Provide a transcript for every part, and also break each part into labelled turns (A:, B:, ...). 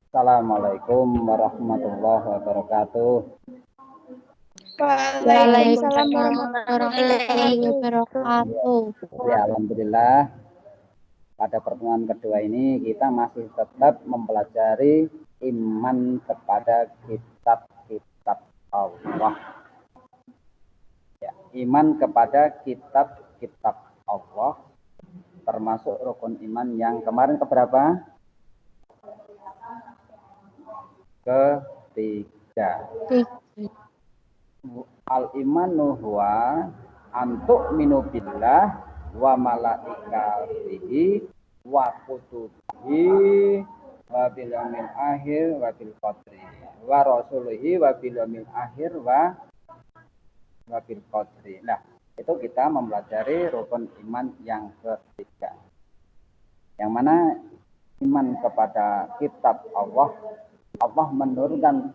A: Assalamualaikum warahmatullahi wabarakatuh.
B: Waalaikumsalam warahmatullahi wabarakatuh.
A: Ya, alhamdulillah. Pada pertemuan kedua ini kita masih tetap mempelajari iman kepada kitab-kitab Allah. Ya, iman kepada kitab-kitab Allah termasuk rukun iman yang kemarin keberapa? Ketiga. Al-imanu huwa antuk minu billah wa malaikatihi wa kutubihi wa bil yaumil akhir wa bil qadri wa rasulihi wa bil yaumil akhir wa bil qadri. Nah, itu kita mempelajari rukun iman yang ketiga. Yang mana iman kepada kitab Allah. Allah menurunkan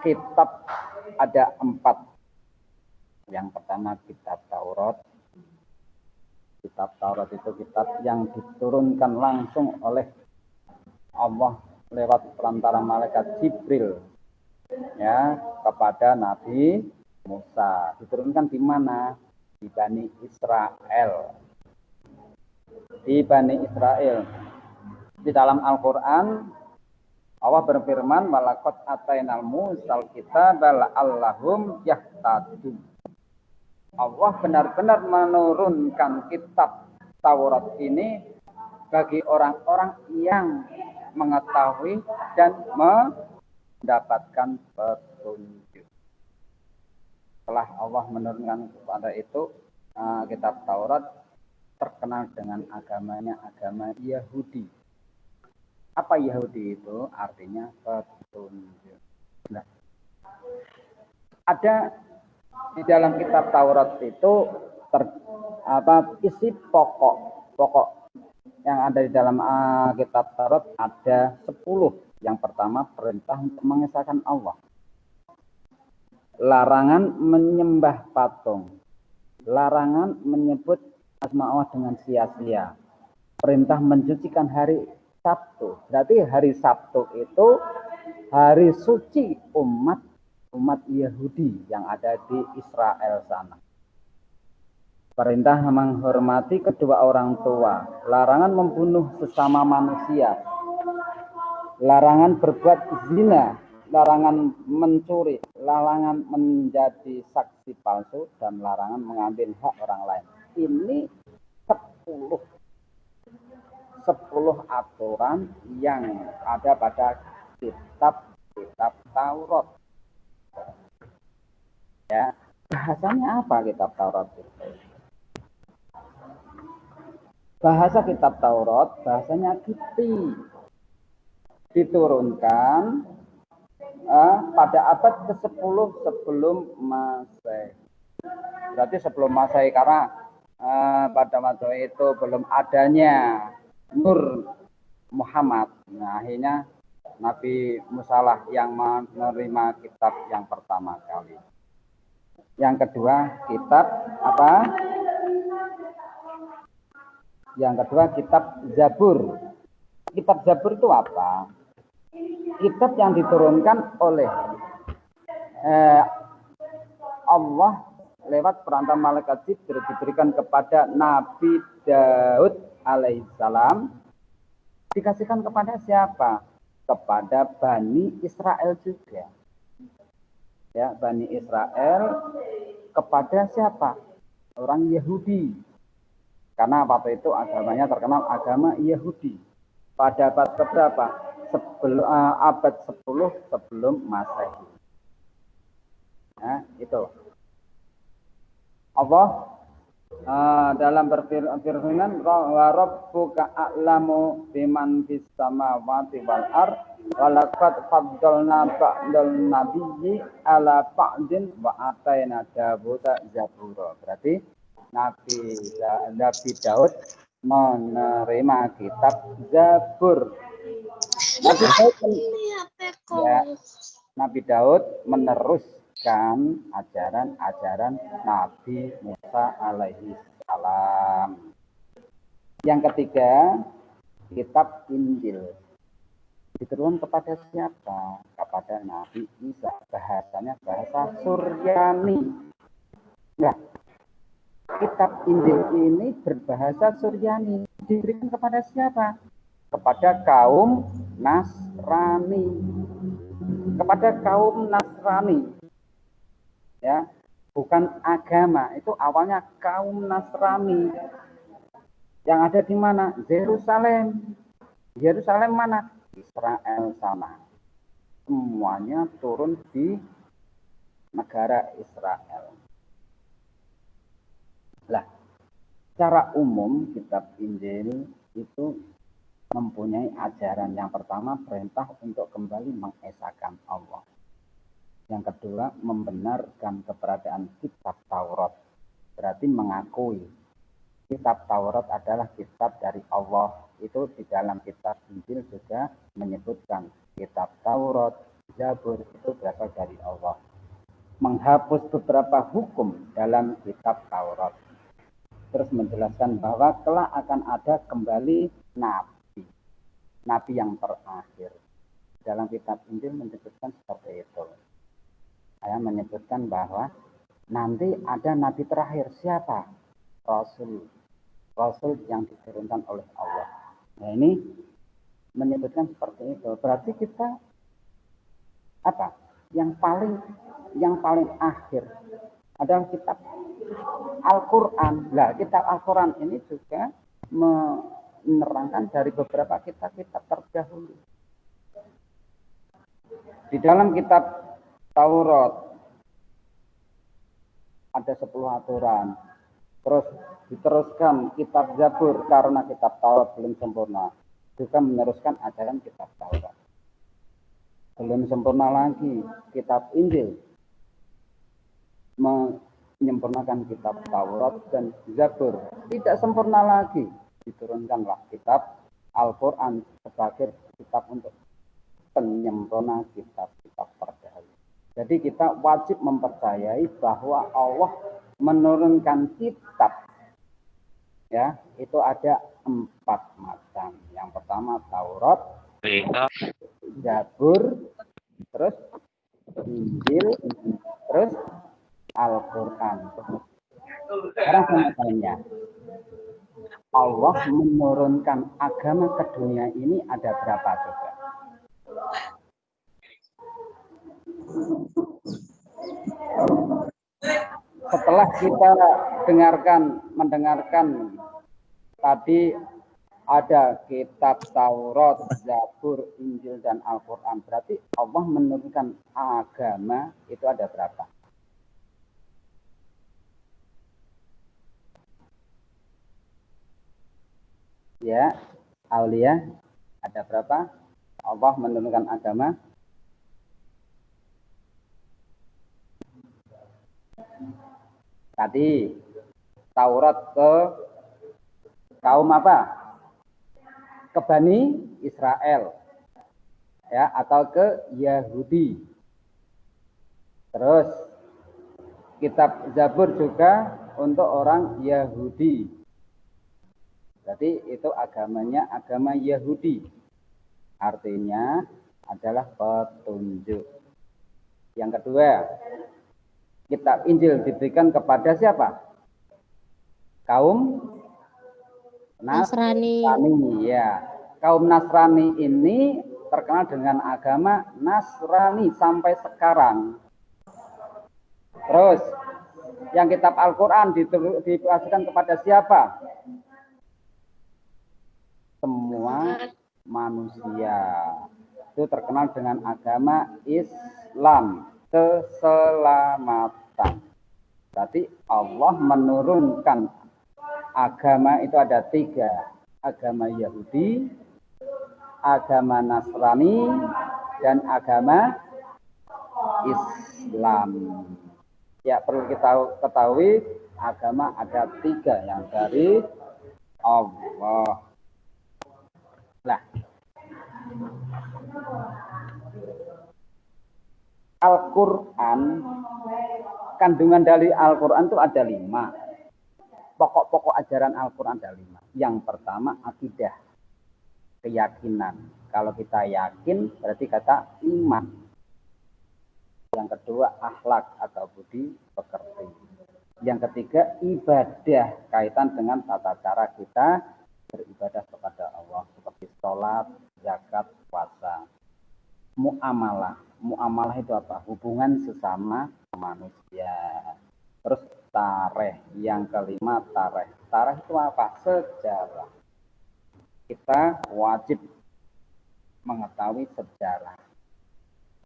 A: kitab ada 4. Yang pertama kitab Taurat. Kitab Taurat itu kitab yang diturunkan langsung oleh Allah lewat perantara malaikat Jibril ya kepada Nabi Musa. Diturunkan di mana? Di Bani Israel. Di Bani Israel. Di dalam Al-Qur'an Allah berfirman, "Walaqad atainal Musal kitaba la'allahum yahtadun." Allah benar-benar menurunkan kitab Taurat ini bagi orang-orang yang mengetahui dan mendapatkan petunjuk. Setelah Allah menurunkan kepada itu kitab Taurat, terkenal dengan agamanya agama Yahudi. Apa Yahudi itu? Artinya petunjuk. Nah, ada di dalam kitab Taurat itu isi pokok yang ada di dalam kitab Taurat ada 10. Yang pertama perintah untuk mengesahkan Allah. Larangan menyembah patung. Larangan menyebut asma Allah dengan sia-sia. Perintah mensucikan hari Sabtu. Berarti hari Sabtu itu hari suci umat Yahudi yang ada di Israel sana. Perintah menghormati kedua orang tua, larangan membunuh sesama manusia, larangan berbuat zina, larangan mencuri, larangan menjadi saksi palsu, dan larangan mengambil hak orang lain. Ini 10 aturan yang ada pada kitab Taurat. Ya, bahasanya apa kitab Taurat itu? Bahasa kitab Taurat, bahasanya kiti. Diturunkan pada abad ke-10 sebelum Masehi. Berarti sebelum Masehi karena pada waktu itu belum adanya Nur Muhammad. Nah, akhirnya Nabi Musa lah yang menerima kitab yang pertama kali. Yang kedua kitab apa? Yang kedua kitab Zabur. Kitab Zabur itu apa? Kitab yang diturunkan oleh Allah lewat perantara malaikat Jibril diberikan kepada Nabi Daud alaihissalam. Dikasihkan kepada siapa? Kepada Bani Israel juga. Ya, Bani Israel kepada siapa? Orang Yahudi. Karena waktu itu agamanya terkenal agama Yahudi. Pada abad keberapa? Abad 10 sebelum Masehi. Nah, itu. Allah dalam berfirman, wa rabbuka a'lamu biman fis samawati wal ard wa laqad faddalna ba'dal nabiyyi ala ba'din wa ataina Dawuda zabura. Berarti Nabi Daud menerima kitab Zabur. Nabi Daud meneruskan ajaran Nabi Musa alaihi salam. Yang ketiga, kitab Injil. Diturunkan kepada siapa? Kepada Nabi Isa. Bahasanya bahasa Suryani. Nah, kitab Injil ini berbahasa Suryani. Diberikan kepada siapa? Kepada kaum Nasrani. Kepada kaum Nasrani. Ya, bukan agama. Itu awalnya kaum Nasrani. Yang ada di mana? Yerusalem. Yerusalem mana? Israel sana. Semuanya turun di negara Israel. Lah, secara umum kitab Injil itu mempunyai ajaran. Yang pertama, perintah untuk kembali mengesahkan Allah. Yang kedua, membenarkan keberadaan kitab Taurat. Berarti mengakui kitab Taurat adalah kitab dari Allah. Itu di dalam kitab Injil juga menyebutkan kitab Taurat, Zabur itu berasal dari Allah. Menghapus beberapa hukum dalam kitab Taurat. Terus menjelaskan bahwa kelak akan ada kembali Nabi. Nabi yang terakhir. Dalam kitab Injil menyebutkan seperti itu. Saya menyebutkan bahwa nanti ada Nabi terakhir. Siapa? Rasul yang diturunkan oleh Allah. Nah, ini menyebutkan seperti itu. Berarti kita apa? Yang paling akhir adalah kitab Al-Qur'an. Nah, kitab Al-Qur'an ini juga menerangkan dari beberapa kitab-kitab terdahulu. Di dalam kitab Taurat ada 10 aturan. Terus diteruskan kitab Zabur karena kitab Taurat belum sempurna. Juga meneruskan ajaran kitab Taurat. Belum sempurna lagi kitab Injil menyempurnakan kitab Taurat dan Zabur. Tidak sempurna lagi. Diturunkanlah kitab Al-Quran sebagai kitab untuk penyempurna kitab-kitab terdahulu. Jadi kita wajib mempercayai bahwa Allah menurunkan kitab. Ya, itu ada 4 macam. Yang pertama Taurat, Zabur, terus Injil, terus Al-Quran. Sekarang pertanyaannya, Allah menurunkan agama ke dunia ini ada berapa coba? Setelah kita mendengarkan tadi ada kitab Taurat, Zabur, Injil, dan Al-Quran. Berarti Allah menurunkan agama itu ada berapa? Ya, Aulia, ada berapa? Allah menurunkan agama? Tadi Taurat ke kaum apa? Ke Bani Israel. Ya, atau ke Yahudi. Terus kitab Zabur juga untuk orang Yahudi. Jadi itu agamanya agama Yahudi. Artinya adalah petunjuk. Yang kedua, kitab Injil diberikan kepada siapa? Kaum Nasrani. Ya, kaum Nasrani ini terkenal dengan agama Nasrani sampai sekarang. Terus, yang kitab Al-Quran dikasihkan kepada siapa? Semua manusia. Itu terkenal dengan agama Islam, keselamatan. Berarti Allah menurunkan agama itu ada 3. Agama Yahudi, agama Nasrani, dan agama Islam. Ya, perlu kita ketahui agama ada 3 yang dari Allah. Nah, Al-Quran, kandungan dari Al-Quran itu ada 5. Pokok-pokok ajaran Al-Quran ada 5. Yang pertama akidah, keyakinan. Kalau kita yakin berarti kata iman. Yang kedua akhlak atau budi pekerti. Yang ketiga ibadah, kaitan dengan tata cara kita beribadah kepada Allah seperti sholat, zakat, puasa. Muamalah. Muamalah itu apa? Hubungan sesama manusia. Terus tareh. Yang kelima tareh. Tareh itu apa? Sejarah. Kita wajib mengetahui sejarah.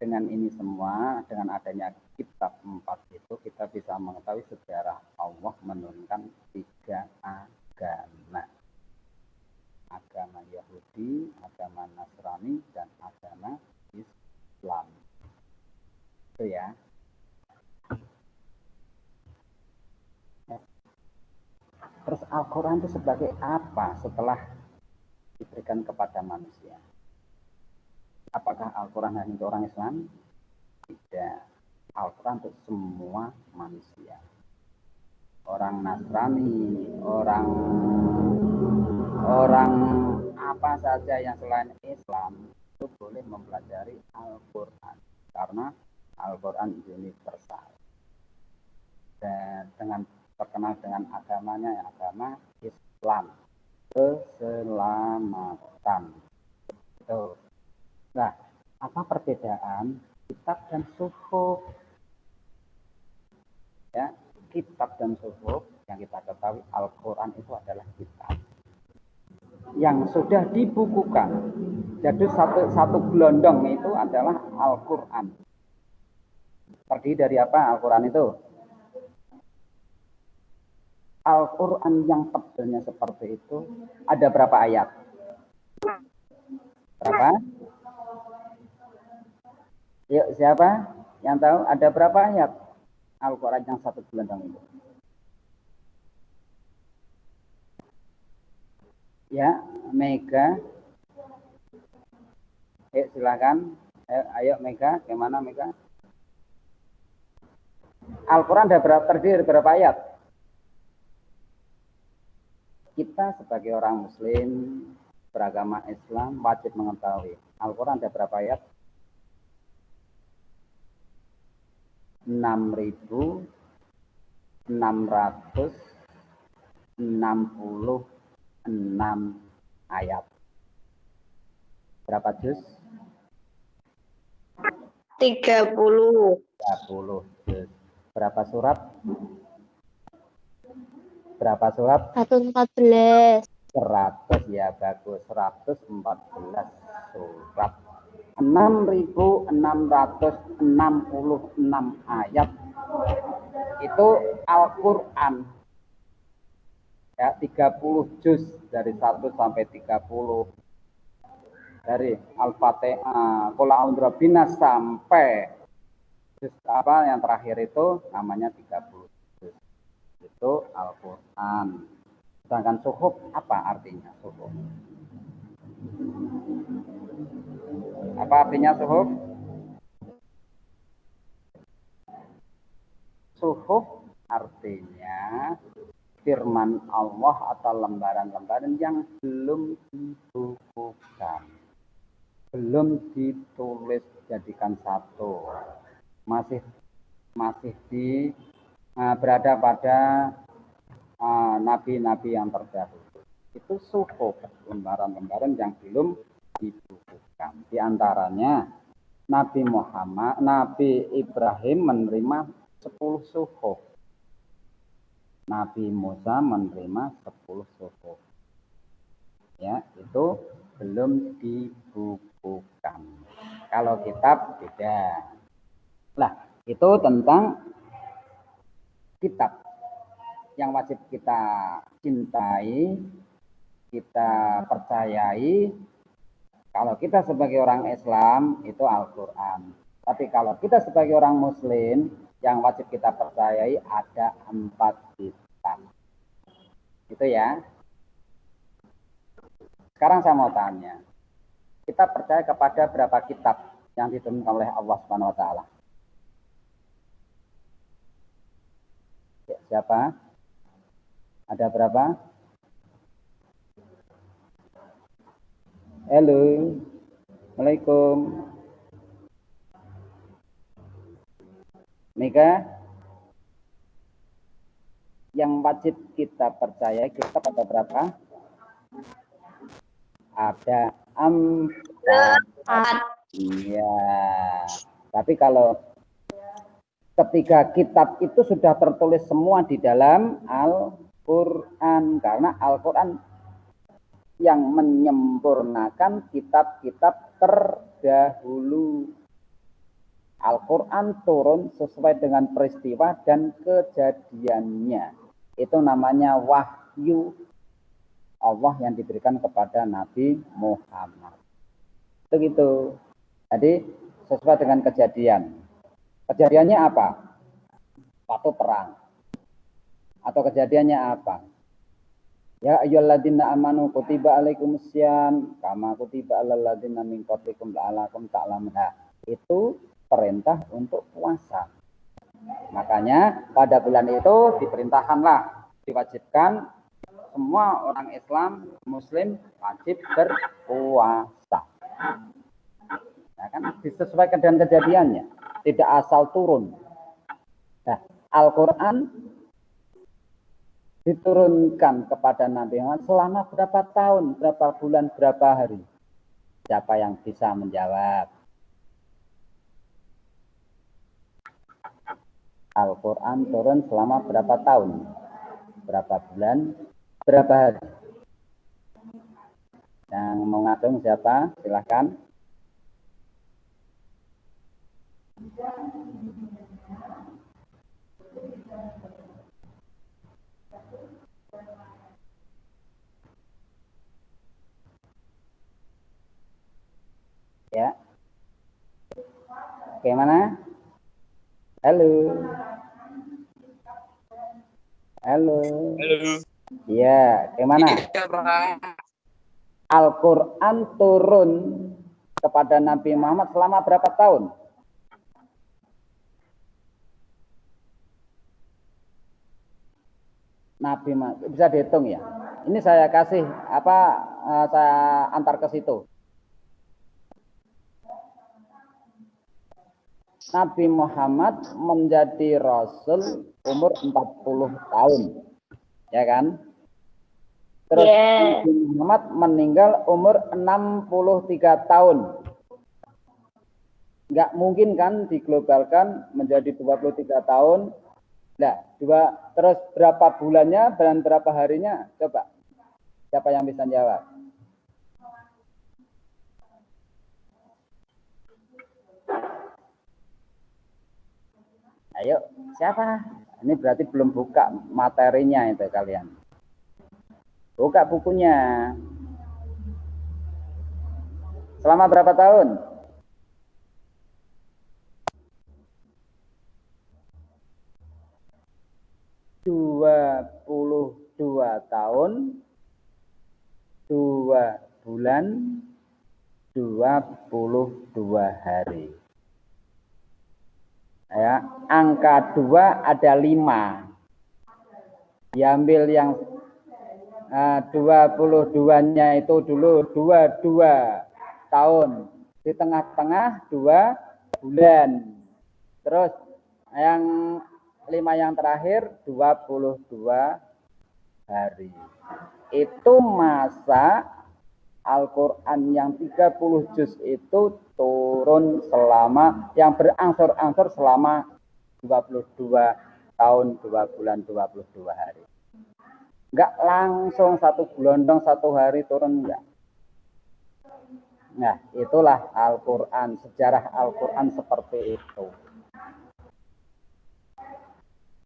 A: Dengan ini semua, dengan adanya kitab 4 itu, kita bisa mengetahui sejarah Allah menurunkan 3 agama. Agama Yahudi, agama Nasrani, dan agama Islam. Itu ya. Terus Al-Quran itu sebagai apa setelah diberikan kepada manusia? Apakah Al-Quran hanya untuk orang Islam? Tidak. Al-Quran untuk semua manusia. Orang Nasrani, orang apa saja yang selain Islam itu boleh mempelajari Al-Quran. Karena Al-Quran universal. Dan dengan terkenal dengan agamanya, agama Islam. Keselamatan. Itu. Nah, apa perbedaan kitab dan suhuf? Ya, kitab dan suhuf yang kita ketahui Al-Quran itu adalah kitab yang sudah dibukukan. Jadi satu gelondong itu adalah Al-Quran. Terdiri dari apa Al-Quran itu? Al-Quran yang tebelnya seperti itu ada berapa ayat? Berapa? Yuk, siapa yang tahu ada berapa ayat Al-Quran yang satu gelondong itu? Ya, Mega. Silakan. Ayo Mega, gimana Mega? Al-Quran ada terdiri berapa ayat? Kita sebagai orang Muslim beragama Islam wajib mengetahui Al-Quran ada berapa ayat? 6.666 ayat. Berapa juz?
B: 30.
A: 30 juz. Berapa surat? Berapa surat?
B: 114.
A: 100 ya, bagus. 114 surat. 6.666 ayat itu Al-Quran ya, 30 juz dari 1 sampai 30, dari Al-Fatihah, Qul a'udzu birabbin sampai juz apa yang terakhir itu namanya 30 juz. Itu Al-Quran. Sedangkan suhuf apa artinya suhuf? Apa artinya suhuf? Suhuf artinya firman Allah atau lembaran-lembaran yang belum dibukukan, belum ditulis jadikan satu, masih berada pada nabi-nabi yang terdahulu. Itu suhuf, lembaran-lembaran yang belum dibukukan. Di antaranya Nabi Muhammad, Nabi Ibrahim menerima 10 suhuf. Nabi Musa menerima 10 suhuf. Ya, itu belum dibukukan. Kalau kitab beda. Lah, itu tentang kitab yang wajib kita cintai, kita percayai. Kalau kita sebagai orang Islam itu Al-Quran. Tapi kalau kita sebagai orang Muslim, yang wajib kita percayai ada 4 kitab. Itu ya. Sekarang saya mau tanya. Kita percaya kepada berapa kitab yang diturunkan oleh Allah Subhanahu wa taala? Siapa? Ada berapa? Halo. Assalamualaikum. Mika, yang wajib kita percaya kitab ada berapa? Ada 4. Iya. Tapi kalau ketiga kitab itu sudah tertulis semua di dalam Al-Quran, karena Al-Quran yang menyempurnakan kitab-kitab terdahulu. Al-Quran turun sesuai dengan peristiwa dan kejadiannya. Itu namanya wahyu Allah yang diberikan kepada Nabi Muhammad. Begitu. Jadi sesuai dengan kejadian. Kejadiannya apa? Suatu perang. Atau kejadiannya apa? Ya ayyuhalladzina amanu kutiba alaikumussyam kama kutiba alal ladzina min qablikum la'allakum ta'lamun. Itu perintah untuk puasa. Makanya pada bulan itu diperintahkanlah, diwajibkan semua orang Islam, Muslim wajib berpuasa. Nah, kan disesuaikan dengan kejadiannya, tidak asal turun. Nah, Al-Quran diturunkan kepada Nabi Muhammad selama berapa tahun, berapa bulan, berapa hari? Siapa yang bisa menjawab? Al-Quran turun selama berapa tahun, berapa bulan, berapa hari? Yang mau ngatung siapa? Silahkan. Ya. Bagaimana? Halo. Halo.
C: Halo.
A: Iya, bagaimana? Al-Quran turun kepada Nabi Muhammad selama berapa tahun? Nabi Muhammad bisa dihitung ya. Ini saya kasih saya antar ke situ. Nabi Muhammad menjadi Rasul umur 40 tahun. Ya kan? Terus Nabi Muhammad meninggal umur 63 tahun. Nggak mungkin kan diglobalkan menjadi 23 tahun. Nah, terus berapa bulannya dan berapa harinya? Coba. Siapa yang bisa jawab? Ayo, siapa? Ini berarti belum buka materinya itu kalian. Buka bukunya. Selama berapa tahun? ...22 tahun, 2 bulan, 22 hari. Ya, angka 2 ada 5. Diambil yang 22-nya itu dulu 22 tahun. Di tengah-tengah 2 bulan. Terus yang 5 yang terakhir 22 hari. Itu masa Al-Quran yang 30 juz itu turun selama, yang berangsur-angsur selama 22 tahun, 2 bulan, 22 hari. Enggak langsung satu gelondong, satu hari turun, enggak. Nah, itulah Al-Quran, sejarah Al-Quran seperti itu.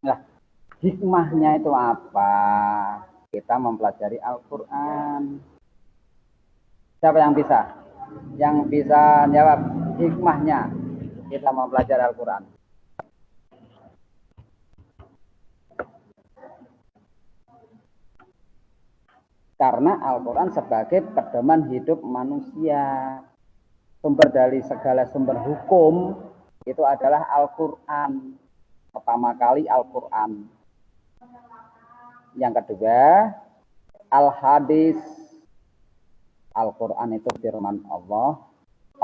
A: Nah, hikmahnya itu apa? Kita mempelajari Al-Quran. Siapa yang bisa? Yang bisa jawab hikmahnya kita mempelajari Al-Quran. Karena Al-Quran sebagai pedoman hidup manusia. Sumber dari segala sumber hukum itu adalah Al-Quran. Pertama kali Al-Quran. Yang kedua, Al-Hadis. Al-Quran itu firman Allah.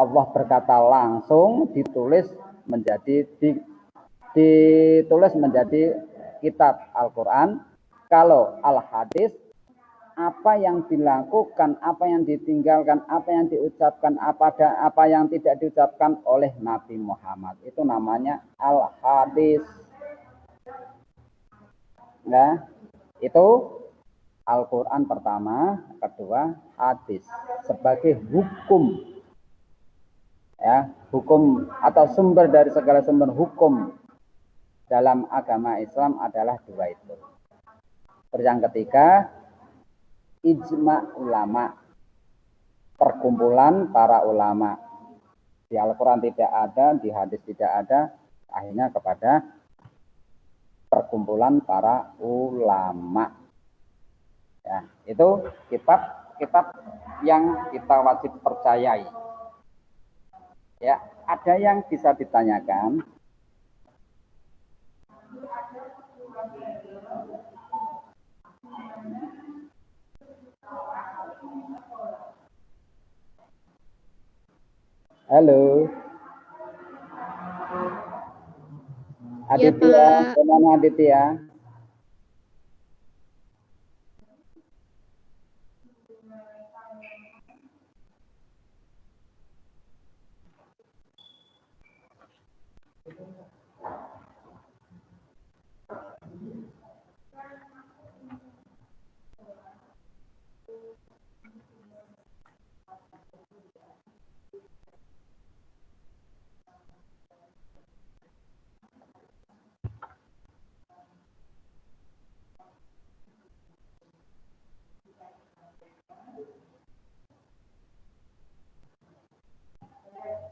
A: Allah berkata langsung ditulis menjadi ditulis menjadi kitab Al-Quran. Kalau al-hadis, apa yang dilakukan, apa yang ditinggalkan, apa yang diucapkan, apa yang tidak diucapkan oleh Nabi Muhammad, itu namanya al-hadis. Nah, itu Al-Quran pertama, kedua hadis sebagai hukum, ya, hukum atau sumber dari segala sumber hukum dalam agama Islam adalah dua itu. Terus yang ketiga, ijma ulama, perkumpulan para ulama. Di Al-Quran tidak ada, di hadis tidak ada, akhirnya kepada perkumpulan para ulama. Ya, itu kitab yang kita wajib percayai. Ya, ada yang bisa ditanyakan? Halo. Aditya, bagaimana Aditya?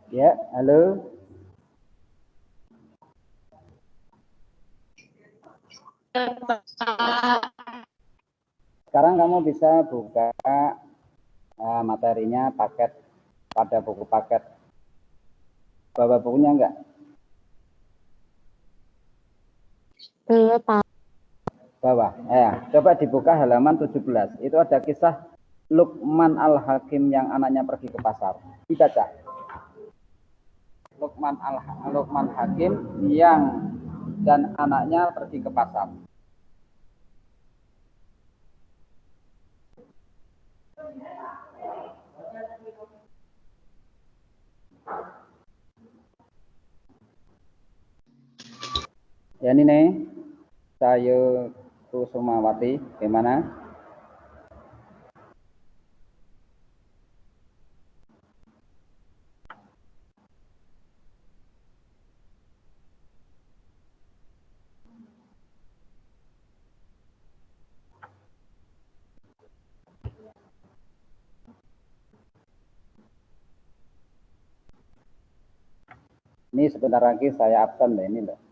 A: Ya, halo. Sekarang kamu bisa buka materinya paket pada buku paket. Bawa bukunya enggak?
B: Belum, Pak.
A: Bawah. Ya, coba dibuka halaman 17. Itu ada kisah Luqman Al-Hakim yang anaknya pergi ke pasar. Dibaca. Luqman Hakim yang dan anaknya pergi ke pasar. Ya ini nih, saya Kusumawati, gimana? Ini sebentar lagi saya absen loh ini loh.